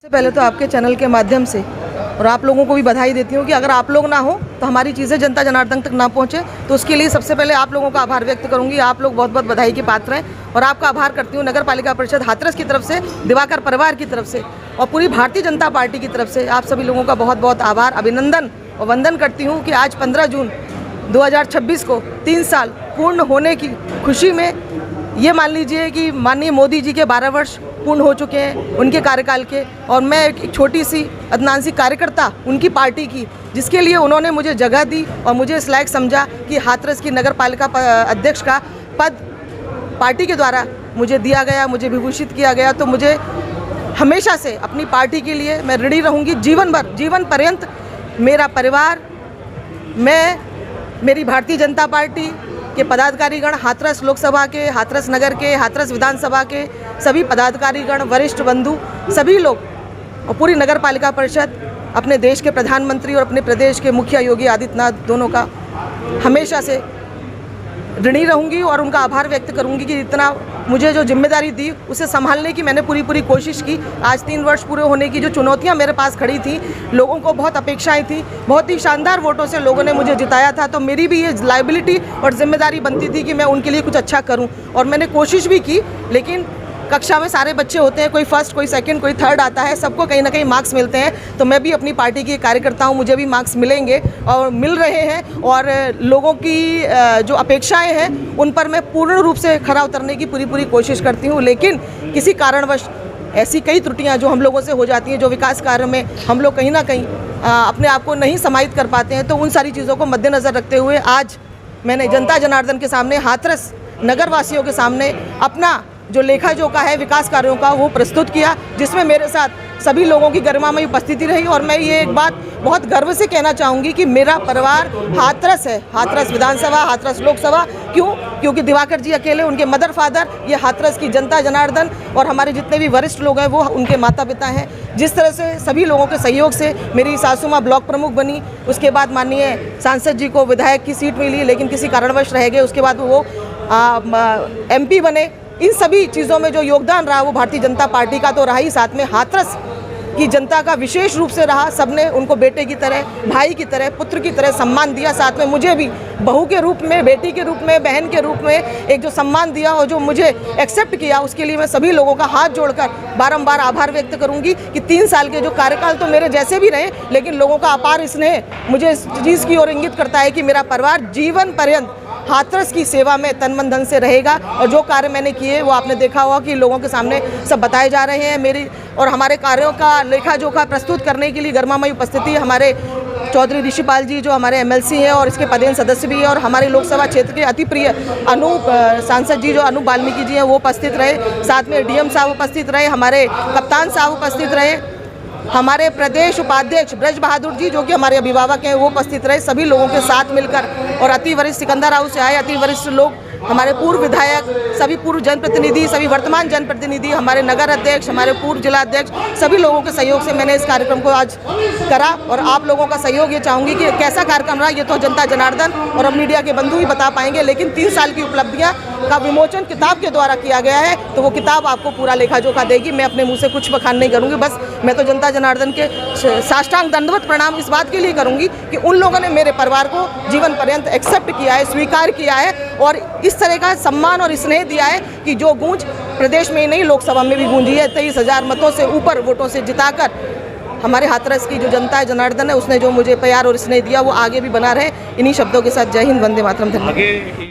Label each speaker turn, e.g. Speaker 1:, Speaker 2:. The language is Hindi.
Speaker 1: सबसे पहले तो आपके चैनल के माध्यम से और आप लोगों को भी बधाई देती हूँ कि अगर आप लोग ना हो तो हमारी चीज़ें जनता जनार्दन तक ना पहुँचे, तो उसके लिए सबसे पहले आप लोगों का आभार व्यक्त करूँगी। आप लोग बहुत बहुत बधाई के पात्र हैं और आपका आभार करती हूँ नगर पालिका परिषद हाथरस की तरफ से, दिवाकर परिवार की तरफ से और पूरी भारतीय जनता पार्टी की तरफ से आप सभी लोगों का बहुत बहुत आभार, अभिनंदन और वंदन करती हूँ कि आज 15 जून 2026 को 3 साल पूर्ण होने की खुशी में ये मान लीजिए कि माननीय मोदी जी के 12 वर्ष पूर्ण हो चुके हैं उनके कार्यकाल के, और मैं एक छोटी सी अदनान सी कार्यकर्ता उनकी पार्टी की, जिसके लिए उन्होंने मुझे जगह दी और मुझे इस लायक समझा कि हाथरस की नगर पालिका अध्यक्ष का पद पार्टी के द्वारा मुझे दिया गया, मुझे विभूषित किया गया। तो मुझे हमेशा से अपनी पार्टी के लिए मैं ऋणी रहूँगी जीवन भर, जीवन पर्यंत। मेरा परिवार, मैं, मेरी भारतीय जनता पार्टी के पदाधिकारीगण, हाथरस लोकसभा के, हाथरस नगर के, हाथरस विधानसभा के सभी पदाधिकारीगण, वरिष्ठ बंधु, सभी लोग और पूरी नगर पालिका परिषद, अपने देश के प्रधानमंत्री और अपने प्रदेश के मुखिया योगी आदित्यनाथ दोनों का हमेशा से ऋणी रहूंगी और उनका आभार व्यक्त करूंगी कि इतना मुझे जो जिम्मेदारी दी उसे संभालने की मैंने पूरी कोशिश की। आज 3 वर्ष पूरे होने की जो चुनौतियां मेरे पास खड़ी थी, लोगों को बहुत अपेक्षाएं थी, बहुत ही शानदार वोटों से लोगों ने मुझे जिताया था, तो मेरी भी ये लायबिलिटी और जिम्मेदारी बनती थी कि मैं उनके लिए कुछ अच्छा करूं। और मैंने कोशिश भी की, लेकिन कक्षा में सारे बच्चे होते हैं, कोई फर्स्ट, कोई सेकंड, कोई थर्ड आता है, सबको कहीं ना कहीं मार्क्स मिलते हैं। तो मैं भी अपनी पार्टी की कार्यकर्ता हूँ, मुझे भी मार्क्स मिलेंगे और मिल रहे हैं, और लोगों की जो अपेक्षाएं हैं उन पर मैं पूर्ण रूप से खरा उतरने की पूरी कोशिश करती हूँ। लेकिन किसी कारणवश ऐसी कई त्रुटियाँ जो हम लोगों से हो जाती हैं, जो विकास कार्य में हम लोग कहीं ना कहीं अपने आप को नहीं समाहित कर पाते हैं, तो उन सारी चीज़ों को मद्देनज़र रखते हुए आज मैंने जनता जनार्दन के सामने, हाथरस नगरवासियों के सामने अपना जो लेखा जोखा है विकास कार्यों का वो प्रस्तुत किया, जिसमें मेरे साथ सभी लोगों की गरिमामयी उपस्थिति रही। और मैं ये एक बात बहुत गर्व से कहना चाहूँगी कि मेरा परिवार हाथरस है, हाथरस विधानसभा, हाथरस लोकसभा। क्यों? क्योंकि दिवाकर जी अकेले, उनके मदर फादर, ये हाथरस की जनता जनार्दन और हमारे जितने भी वरिष्ठ लोग हैं वो उनके माता पिता हैं। जिस तरह से सभी लोगों के सहयोग से मेरी सासू माँ ब्लॉक प्रमुख बनी, उसके बाद माननीय सांसद जी को विधायक की सीट मिली, लेकिन किसी कारणवश रह गए, उसके बाद वो MP बने। इन सभी चीज़ों में जो योगदान रहा वो भारतीय जनता पार्टी का तो रहा ही, साथ में हाथरस की जनता का विशेष रूप से रहा। सबने उनको बेटे की तरह, भाई की तरह, पुत्र की तरह सम्मान दिया, साथ में मुझे भी बहू के रूप में, बेटी के रूप में, बहन के रूप में एक जो सम्मान दिया और जो मुझे एक्सेप्ट किया, उसके लिए मैं सभी लोगों का हाथ जोड़कर बारंबार आभार व्यक्त करूंगी कि 3 साल के जो कार्यकाल तो मेरे जैसे भी रहे, लेकिन लोगों का अपार स्नेह मुझे इस चीज़ की ओर इंगित करता है कि मेरा परिवार जीवन पर्यंत हाथरस की सेवा में तन मन धन से रहेगा। और जो कार्य मैंने किए वो आपने देखा होगा कि लोगों के सामने सब बताए जा रहे हैं। मेरी और हमारे कार्यों का लेखा जोखा प्रस्तुत करने के लिए गरिमामयी उपस्थिति हमारे चौधरी ऋषिपाल जी, जो हमारे MLC हैं और इसके पदेन सदस्य भी हैं, और हमारे लोकसभा क्षेत्र के अति प्रिय अनूप सांसद जी जो अनूप वाल्मीकि जी हैं वो उपस्थित रहे, साथ में DM साहब उपस्थित रहे, हमारे कप्तान साहब उपस्थित रहे, हमारे प्रदेश उपाध्यक्ष ब्रज बहादुर जी जो कि हमारे अभिभावक हैं वो उपस्थित रहे। सभी लोगों के साथ मिलकर, और अति वरिष्ठ सिकंदर हाउस से आए अति वरिष्ठ लोग, हमारे पूर्व विधायक, सभी पूर्व जनप्रतिनिधि, सभी वर्तमान जनप्रतिनिधि, हमारे नगर अध्यक्ष, हमारे पूर्व जिला अध्यक्ष, सभी लोगों के सहयोग से मैंने इस कार्यक्रम को आज करा। और आप लोगों का सहयोग ये चाहूँगी कि कैसा कार्यक्रम रहा ये तो जनता जनार्दन और अब मीडिया के बंधु ही बता पाएंगे, लेकिन 3 साल की उपलब्धियाँ का विमोचन किताब के द्वारा किया गया है, तो वो किताब आपको पूरा लेखा जोखा देगी। मैं अपने मुँह से कुछ बखान नहीं करूँगी, बस मैं तो जनता जनार्दन के साष्टांग दंडवत प्रणाम इस बात के लिए करूँगी कि उन लोगों ने मेरे परिवार को जीवन पर्यंत एक्सेप्ट किया है, स्वीकार किया है और इस तरह का सम्मान और स्नेह दिया है कि जो गूंज प्रदेश में ही नहीं लोकसभा में भी गूंजी है। 23,000 मतों से ऊपर वोटों से जिताकर हमारे हाथरस की जो जनता जनार्दन है उसने जो मुझे प्यार और स्नेह दिया वो आगे भी बना रहे। इन्हीं शब्दों के साथ जय हिंद, वंदे मातरम, धन्यवाद।